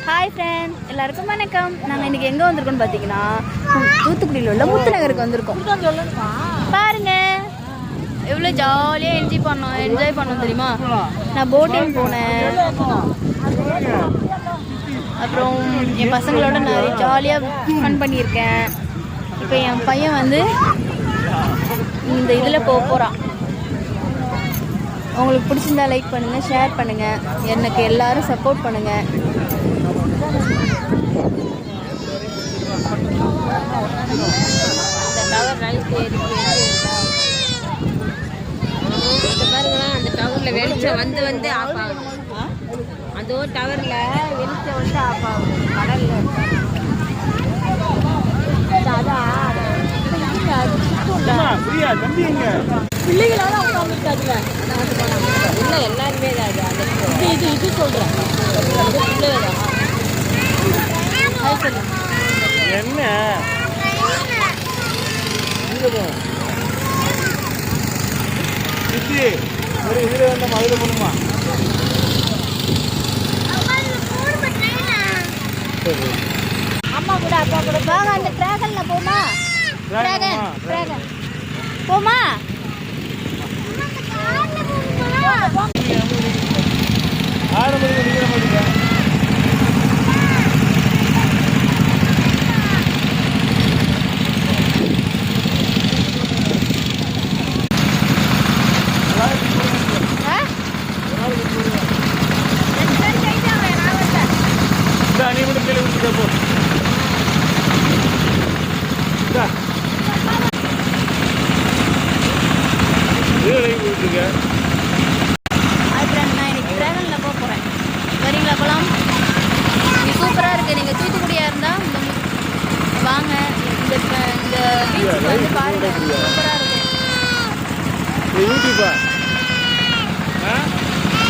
Hi friend, எல்லாருக்கும் வணக்கம். நாங்கள் இன்றைக்கி எங்கே வந்திருக்கோம்னு பார்த்தீங்கன்னா தூத்துக்குடியில் உள்ள முத்துநகருக்கு வந்திருக்கோம். பாருங்க எவ்வளோ ஜாலியாக என்ஜாய் பண்ணோம் தெரியுமா. நான் போட்டிங் போனேன், அப்புறம் என் பசங்களோட நான் ஜாலியாக ஃபன் பண்ணியிருக்கேன். இப்போ என் பையன் வந்து இந்த இதில் போகிறான். உங்களுக்கு பிடிச்சிருந்தா லைக் பண்ணுங்கள், ஷேர் பண்ணுங்கள், எனக்கு எல்லோரும் சப்போர்ட் பண்ணுங்கள். அந்த டவரில் வெளிச்சம் வந்து ஆஃப் ஆகும். அந்த ஒரு டவரில் வெளிச்சம் வந்து ஆஃப் ஆகும். கடலில் பிள்ளைகளால உட்காந்துருக்காதுல இல்லை, எல்லாருமே தான். இது சொல்கிறேன் என்ன ஒரு இதில் வந்து மதுரை போகணுமா? அம்மா கூட அப்பா கூட வாங்க. அந்த டிராகன்ல போமா? டிராகன் போமா? 6 மணிக்கு நிற்கிற மாதிரி. நீ மட்டும் கீழே விட்டுக்க போ. விட்டுருக்க. நான் இன்னைக்கு டிராகனில் போகிறேன். வரீங்களா? போகலாம். இது சூப்பராக இருக்குது. நீங்கள் தூத்துக்குடியாக இருந்தால் வாங்க. இந்த பீச்சுக்கு வந்து பாருங்கள், சூப்பராக இருக்குது. யூடியூப்பா